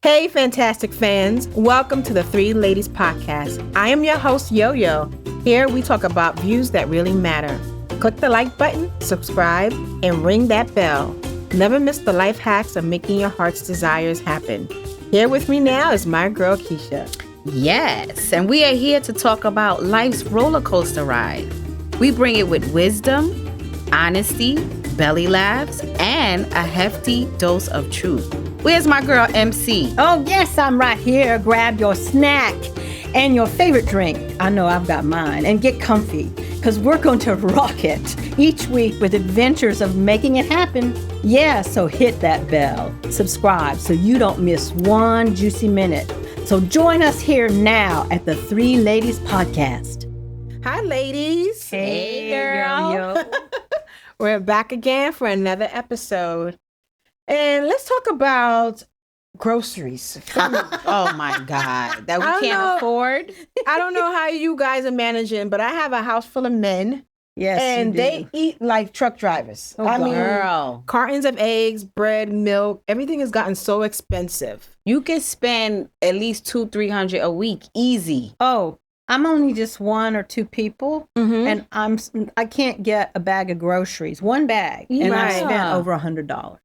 Hey, fantastic fans. Welcome to the Three Ladies Podcast. I am your host, YoYo. Here we talk about views that really matter. Click the like button, subscribe, and ring that bell. Never miss the life hacks of making your heart's desires happen. Here with me now is my girl, Keisha. Yes, and we are here to talk about life's roller coaster ride. We bring it with wisdom, honesty, belly laughs, and a hefty dose of truth. Where's my girl, MC? Oh, yes, I'm right here. Grab your snack and your favorite drink. I know I've got mine. And get comfy, because we're going to rock it each week with adventures of making it happen. Yeah, so hit that bell. Subscribe so you don't miss one juicy minute. So join us here now at the Three Ladies Podcast. Hi, ladies. Hey, girl. We're back again for another episode. And let's talk about groceries. Oh my God, that we can't afford. I don't know how you guys are managing, but I have a house full of men. Yes, and they eat like truck drivers. Oh, I mean, girl. Cartons of eggs, bread, milk, everything has gotten so expensive. You can spend at least $200-300 a week, easy. Oh, I'm only just one or two people, and I can't get a bag of groceries, one bag, and I spent over $100.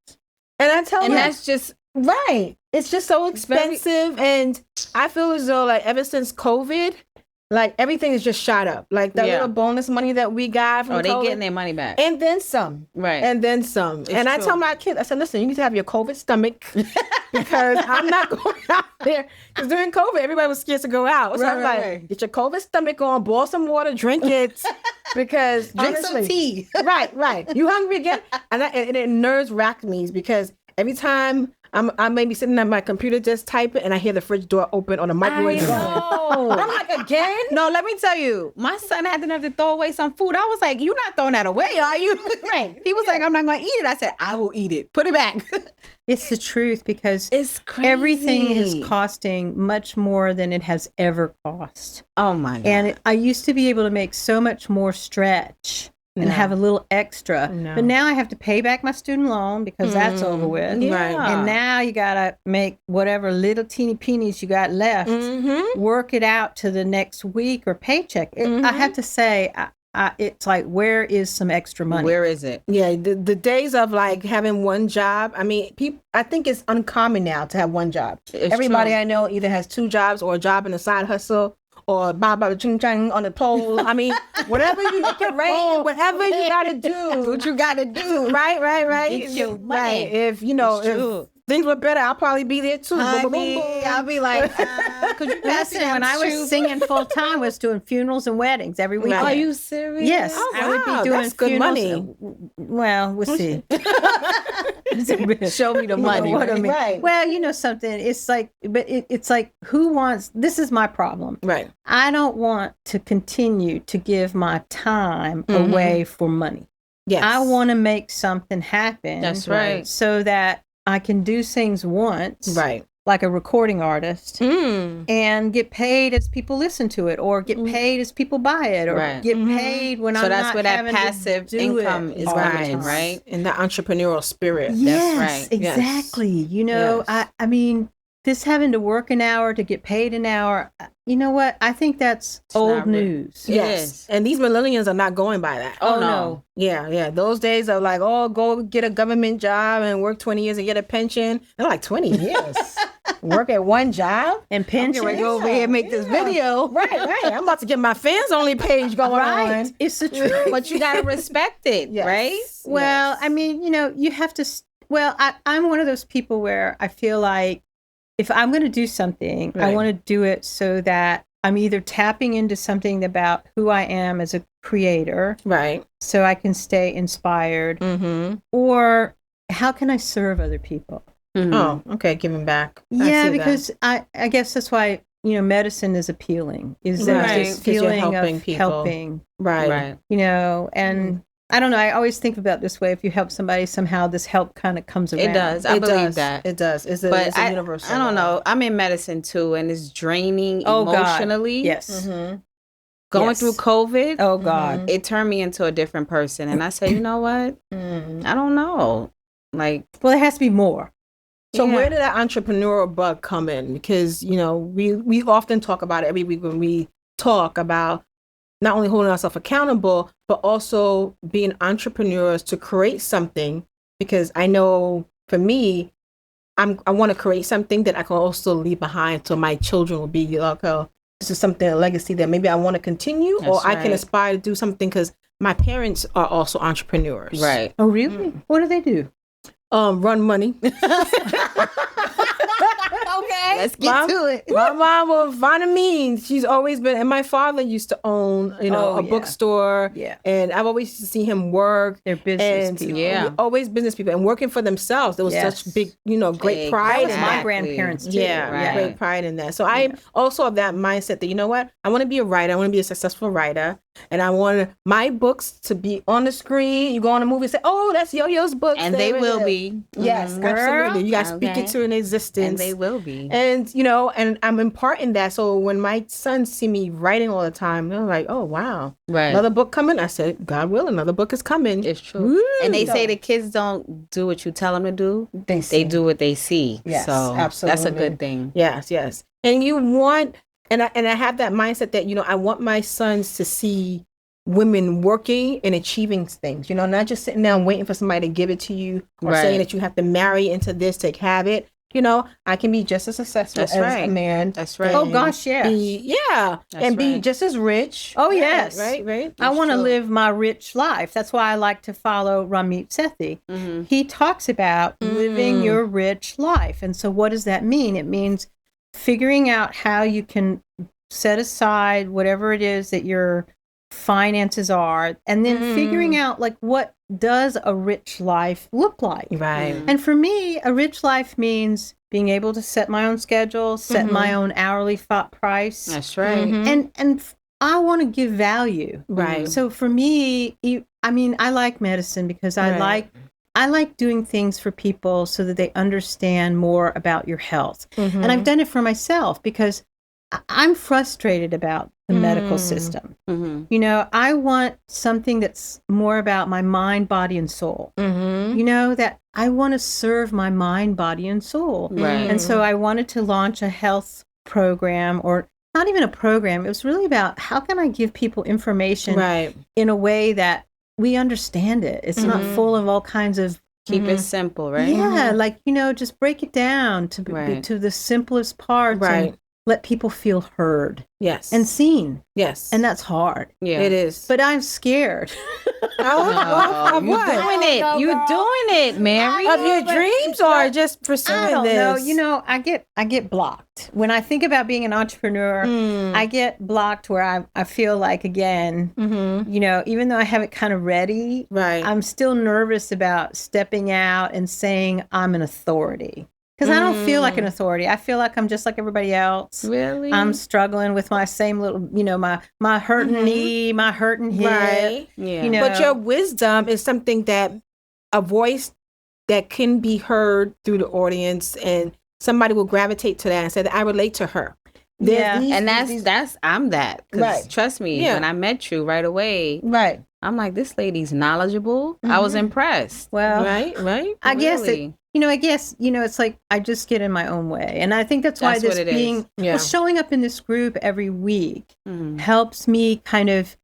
And I tell and you, that's just right. It's just so expensive, and I feel as though like ever since COVID, like everything is just shot up. Like that little bonus money that we got from they COVID, getting their money back, and then some, right? And then some. It's and I true. tell my kids, I said, listen, you need to have your COVID stomach because I'm not going out there. Because during COVID, everybody was scared to go out. So I was like, get your COVID stomach on, boil some water, drink it, because Drink honestly, some tea. right. You hungry again? And it nerves racked me because every time I may be sitting at my computer just typing and I hear the fridge door open or the microwave going. I'm like, again? No, let me tell you, my son had to have to throw away some food. I was like, you're not throwing that away, are you? Right. He was like, I'm not going to eat it. I said, I will eat it. Put it back. It's the truth because It's crazy. everything is costing much more than it has ever cost. Oh my God. And I used to be able to make so much more stretch and have a little extra. No. But now I have to pay back my student loan because that's over with. Yeah. Right. And now you got to make whatever little teeny peenies you got left, work it out to the next week or paycheck. I have to say, it's like, where is some extra money? Where is it? Yeah, the days of like having one job. I mean, I think it's uncommon now to have one job. It's Everybody true. I know either has two jobs or a job in a side hustle or baba ching chang on the pole. I mean, whatever you make it rain, whatever you gotta do. What you got to do. Right. Get your money. Right. If if things were better, I'll probably be there too. I'll be like, could you pass Listen, when I was singing full time, I was doing funerals and weddings every week. Right. Are you serious? Yes, Oh, I would wow, be doing that's good funerals. Well, we'll see. Show me the money. what I mean. Right. Well, you know something. It's like, but it's like, who wants? This is my problem. Right. I don't want to continue to give my time away for money. Yes. I want to make something happen. That's right. So that I can do things once, Right. like a recording artist, Mm. and get paid as people listen to it, or get paid as people buy it, or Right. get paid when So I'm that's not where that having to passive do income it is all the coming in, time. right? In the entrepreneurial spirit. Yes, right. Yes. exactly. You know, Yes. I mean, this having to work an hour to get paid an hour, you know what? I think that's old not real. news. It Yes. is. And these millennials are not going by that. Oh, Oh, no. no. Yeah. Those days are like, oh, go get a government job and work 20 years and get a pension. They're like, 20 years? Work at one job? And pension. Ready to go over here and make this video. Right. I'm about to get my fans only page going Right. on. It's the truth. But you got to respect it, Yes. right? Well, Yes. I mean, you know, you have to. I'm one of those people where I feel like if I'm going to do something, I Right. want to do it so that I'm either tapping into something about who I am as a creator, Right. so I can stay inspired, Mm-hmm. or how can I serve other people? Mhm. Oh, okay. Giving back. I see Yeah, that. because I guess that's why, you know, medicine is appealing. Is Right, there's this 'cause you're feeling helping of people. helping, Right. Right. you know, and I don't know. I always think about this way. If you help somebody, somehow this help kind of comes around. It does. I It believe does. that. It does. It's But a universal. I don't know. I'm in medicine too, and it's draining Oh, God. emotionally. Yes. Mm-hmm. Going Yes. through COVID, Oh God. it turned me into a different person. And I said, you know what? Mm-hmm. I don't know. Like, Well, it has to be more. So where did that entrepreneurial bug come in? Because, we often talk about it every week when we talk about not only holding ourselves accountable, but also being entrepreneurs to create something. Because I know for me, I want to create something that I can also leave behind, so my children will be like, oh, this is something, a legacy that maybe I want to continue, or I can aspire to do something, because my parents are also entrepreneurs. Right. Oh, really? What do they do? Run money. Okay, let's get to it. My mom will find a means. She's always been, and my father used to own, a bookstore. Yeah. And I've always used to see him work. They're business people. Yeah. Always business people and working for themselves. There was such big, great pride That was in my that. grandparents too. Yeah, great pride in that. So I'm also of that mindset that, you know what? I want to be a writer. I want to be a successful writer. And I want my books to be on the screen. You go on a movie and say, oh, that's Yo-Yo's book. And they will be. Yes, absolutely. You got to speak it to an existence. And they will be. And, and I'm imparting that. So when my sons see me writing all the time, they're like, oh, wow. Right. Another book coming? I said, God willing, another book is coming. It's true. Woo! And they say the kids don't do what you tell them to do. They do what they see. Yes, so absolutely. That's a good thing. Yes. And you want, and I have that mindset that, I want my sons to see women working and achieving things, not just sitting down waiting for somebody to give it to you, or saying that you have to marry into this to have it. I can be just as successful as a man. That's right. Oh gosh, yeah. Be just as rich. Oh yes. Right. I want to live my rich life. That's why I like to follow Ramit Sethi. Mm-hmm. He talks about living your rich life. And so what does that mean? It means figuring out how you can set aside whatever it is that your finances are, and then figuring out like what does a rich life look like. Right. And for me, a rich life means being able to set my own schedule, set my own hourly price. That's right. And I want to give value. Right. So for me, I like medicine because I like doing things for people so that they understand more about your health. And I've done it for myself because I'm frustrated about the medical system. I want something that's more about my mind, body, and soul. That I want to serve my mind, body, and soul. Right. And so I wanted to launch a health program, or not even a program. It was really about how can I give people information in a way that we understand it. It's not full of all kinds of keep it simple, right? Yeah, like just break it down to the simplest parts, and let people feel heard, and seen, and that's hard. Yeah, it is. But I'm scared. Of what? You're doing it, Mary. Of your dreams, or just pursuing this? No, I get blocked when I think about being an entrepreneur. I get blocked where I feel like, again, even though I have it kind of ready, I'm still nervous about stepping out and saying I'm an authority. Because I don't feel like an authority. I feel like I'm just like everybody else. Really? I'm struggling with my same little, my hurting knee, my hurting hip. Right. Yeah. But your wisdom is something that a voice that can be heard through the audience, and somebody will gravitate to that and say that I relate to her. And I'm that. Right. Trust me, when I met you right away. Right. I'm like, this lady's knowledgeable. I was impressed. Well, right. I guess it's like I just get in my own way. And I think that's why showing up in this group every week helps me kind of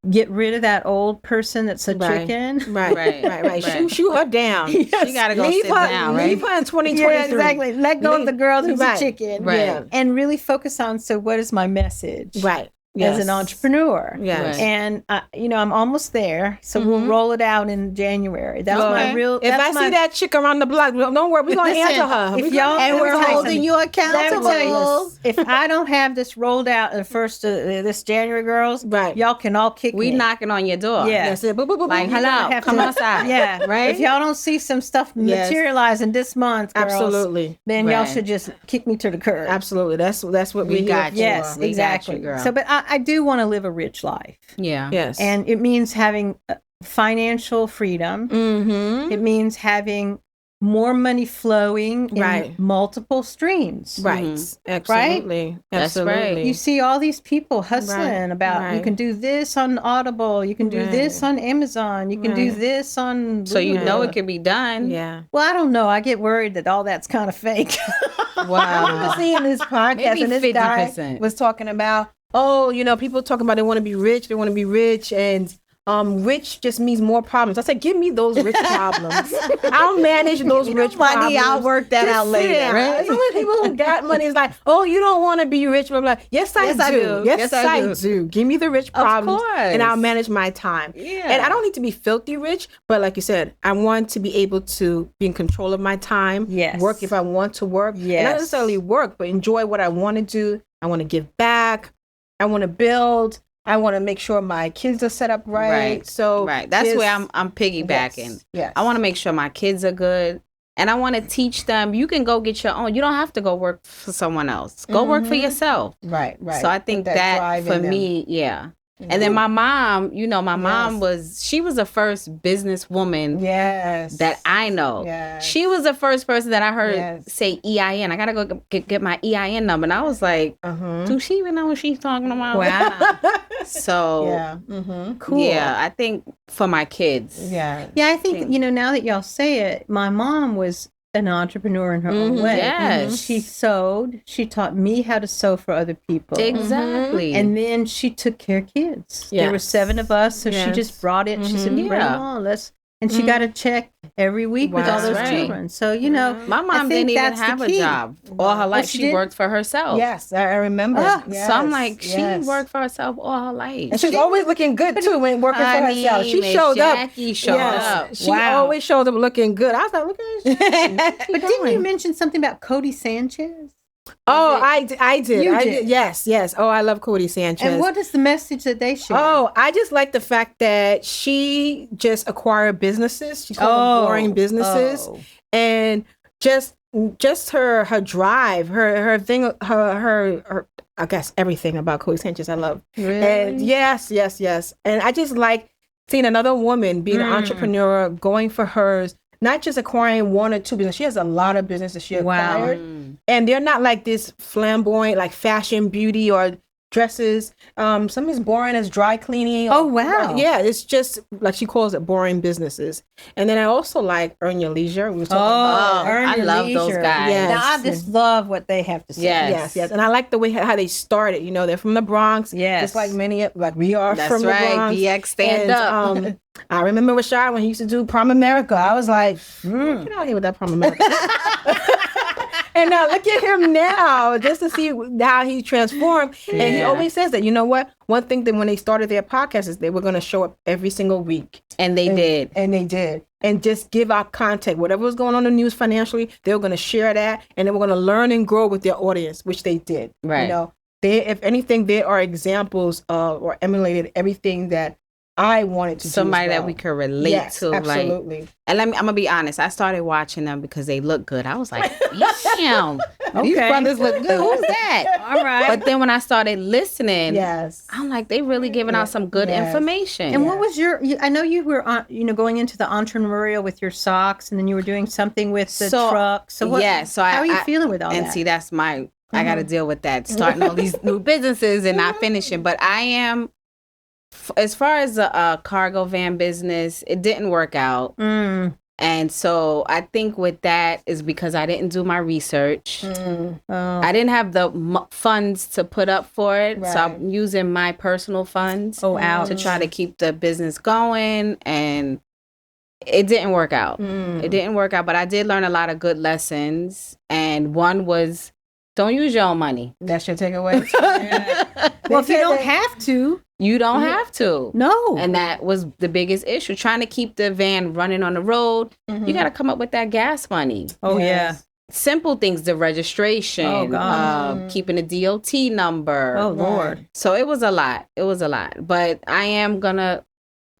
get rid of that old person that's a chicken. Right. Shoot her down. Yes. She got to go sit down, right? Leave her in 2023. Yeah, exactly. Let go of the girl who's a chicken. Right. And really focus on, so what is my message? Right. As an entrepreneur. Yes. And, I'm almost there. So we'll roll it out in January. That's my real... If I see that chick around the block, don't worry, we're going to answer her. And we're holding you accountable. If I don't have this rolled out in the first this January, girls, y'all can all kick me. We knocking on your door. Yeah. That's it. Like, hello, come outside. Yeah. Right? If y'all don't see some stuff materializing this month, girls, absolutely, then y'all should just kick me to the curb. Absolutely. That's what we got. Yes, exactly. We got you, girl. So, but I do want to live a rich life. Yeah. Yes. And it means having financial freedom. It means having more money flowing in Right. multiple streams. Right. Absolutely. That's right. Absolutely. You see all these people hustling about you right. can do this on Audible, you can do this on Amazon, you can do Right. this on So you know Google. it can be done. Yeah. Well, I don't know. I get worried that all that's kind of fake. Wow. Seeing this podcast Maybe and this guy 50%. was talking about, people talking about they want to be rich, and rich just means more problems. I said, give me those rich problems. I'll manage those rich money, problems. I'll work that out later, right? Some of the people who got money is like, oh, you don't want to be rich, blah, blah. Yes, I do. Yes, I do. Give me the rich problems, course. and I'll manage my time. Yeah. And I don't need to be filthy rich, but like you said, I want to be able to be in control of my time. Yes. Work if I want to work. And Yes. not necessarily work, but enjoy what I want to do. I want to give back. I want to build. I want to make sure my kids are set up right. So Right. That's there's- where I'm piggybacking. Yes. I want to make sure my kids are good. And I want to teach them you can go get your own. You don't have to go work for someone else. Go work for yourself. Right. So I think Put that drive for in them. me, yeah. And then my mom, my mom she was the first businesswoman Yes. that I know. Yes. She was the first person that I heard Yes. say EIN. I got to go get my EIN number. And I was like, do she even know what she's talking about? Wow. So, Yeah. Cool. yeah, I think for my kids. Yeah. Yeah, I think, now that y'all say it, my mom was an entrepreneur in her own way. Yes. She sewed. She taught me how to sew for other people. Exactly. And then she took care of kids. There were Yes. 7 of us, so she Yes. just brought it. She said, bring Yeah. them on. And she got a check every week with all Wow. those Right. children. So, my mom I think didn't even that's the have a key. job. All her life, she she didn't? worked for herself. Yes, I remember. So I'm like, she yes. worked for herself all her life. And she's always looking good too when working for Honey, herself. She Miss showed Jackie up. showed Yes. up. She Wow. always shows up looking good. I was like, look at this. But didn't you mention something about Cody Sanchez? Oh, I did. You I did. Yes. Oh, I love Cody Sanchez. And what is the message that they share? Oh, I just like the fact that she just acquired businesses. She called them boring businesses, and just her drive, her thing, her I guess everything about Cody Sanchez I love. Really? And yes, and I just like seeing another woman being an entrepreneur, going for hers. Not just acquiring 1 or 2 businesses. She has a lot of businesses she acquired. And they're not like this flamboyant, like fashion, beauty, or dresses. Some is boring as dry cleaning. Oh, wow. Yeah, it's just, like she calls it, boring businesses. And then I also like Earn Your Leisure. We were talking about Earn I Your love those Leisure. guys. Yes. Now, I just love what they have to say. Yes. Yes. And I like the way how they started. They're from the Bronx. Yes. Just like like we are That's from right. the Bronx. BX stand up. I remember Rashad when he used to do Prom America. I was like, get out here with that Prom America. And now look at him now, just to see how he transformed. And he always says that, you know what? One thing that when they started their podcast is they were going to show up every single week. And they did. And they did. And just give out content. Whatever was going on in the news financially, they were going to share that. And they were going to learn and grow with their audience, which they did. Right. They, if anything, they are examples of or emulated everything that I wanted to Somebody do as that well. we could relate Yes, to. absolutely. Like, and I'm gonna be honest. I started watching them because they look good. I was like, damn, these Okay. brothers look good. Who's that? All right. But then when I started listening, Yes. I'm like, they really giving out some good Yes. information. And what was I know you were going into the entrepreneurial with your socks, and then you were doing something with the truck. So what, how are you feeling with all and that? see, that's my, I got to deal with that, starting all these new businesses and not finishing. But I am, as far as the cargo van business, it didn't work out. And so I think with that is because I didn't do my research. I didn't have the funds to put up for it. So I'm using my personal funds to try to keep the business going. And it didn't work out. It didn't work out, but I did learn a lot of good lessons. And one was, don't use your own money. That's your takeaway. Well, if you don't have to. You don't have to. No. And that was the biggest issue. Trying to keep the van running on the road, you got to come up with that gas money. Oh, yeah. Simple things, the registration, Oh, God. keeping a DOT number. Oh, Lord. So it was a lot. It was a lot. But I am going to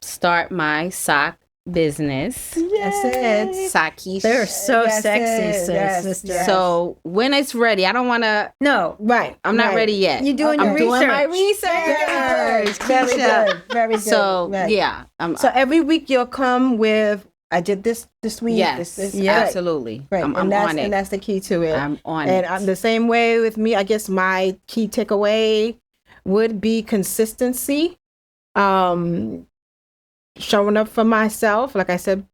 start my sock business. That's it. Sockies. They're so Yes, sexy, yes, sister. yes. So when it's ready, I don't want to. No. Right. I'm not ready yet. You're doing I'm your doing research. my research. Very Keisha. good. Very good. So Right. yeah. So every week you'll come with I did this week. Yes, this, absolutely. Right. I'm and that's on it. And that's the key to it. I'm on and it. I'm the same way with me. I guess my key takeaway would be consistency. Showing up for myself. Like I said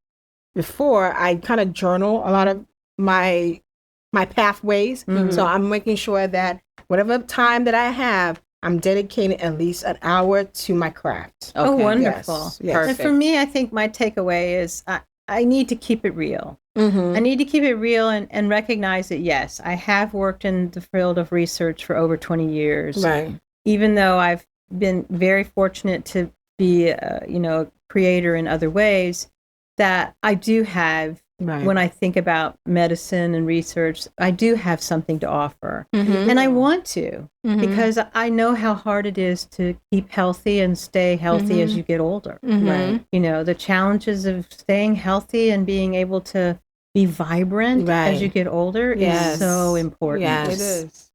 before, I kind of journal a lot of my pathways. Mm-hmm. So I'm making sure that whatever time that I have, I'm dedicating at least an hour to my craft. Okay. Oh, wonderful. Yes. And for me, I think my takeaway is I need to keep it real. Mm-hmm. I need to keep it real and recognize that, yes, I have worked in the field of research for over 20 years. Right. Even though I've been very fortunate to be, a creator in other ways, that I do have, when I think about medicine and research, I do have something to offer. Mm-hmm. And I want to, because I know how hard it is to keep healthy and stay healthy as you get older. Mm-hmm. Right. The challenges of staying healthy and being able to be vibrant as you get older is so important. Yes.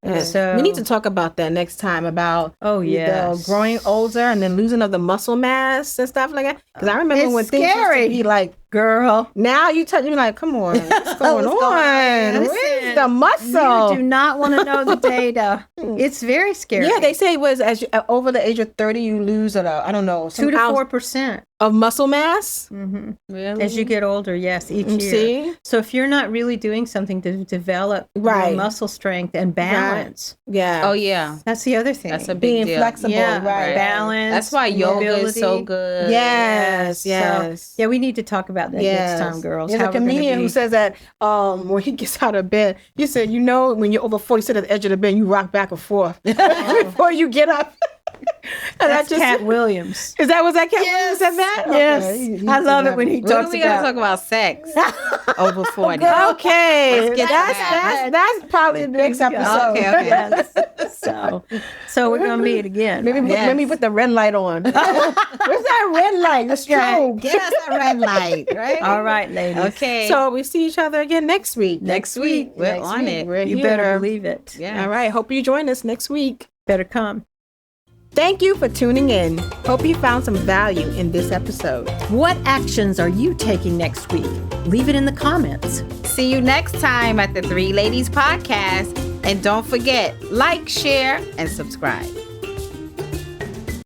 It is. So we need to talk about that next time about the growing older and then losing of the muscle mass and stuff like that. Because I remember It's when things scary. used to be like, girl, now you touch me like, come on, what's going on? Where's the you muscle? do not want to know the data. It's very scary. Yeah, they say it was as you, over the age of 30, you lose 2 to 4% of muscle mass. Mm-hmm. Really? As you get older, yes, each year. See? So if you're not really doing something to develop your muscle strength and balance, Yeah. Oh yeah. that's the other thing. That's a big Being deal. flexible, right. Balance. That's why yoga is mobility. so good. Yes. So, yeah, we need to talk about that next time, girls. There's a comedian who says that when he gets out of bed, he said, when you're over 40, sit at the edge of the bed, you rock back and forth before you get up. And That's Cat Williams. Was that Cat Williams said that? Yes. Okay. I love it when he When talks are we gonna about talk about sex over 40? Okay. Let's get That's probably the next episode. Okay. Yes. So we're gonna meet again. Maybe let me put the red light on. Where's that red light? The strobe. Get us a red light, right? All right, ladies. Okay. So we see each other again next week. next week we're Next on week. it. We're You here. better believe it. Yeah. All right. Hope you join us next week. Better come. Thank you for tuning in. Hope you found some value in this episode. What actions are you taking next week? Leave it in the comments. See you next time at the Three Ladies Podcast. And don't forget, like, share, and subscribe.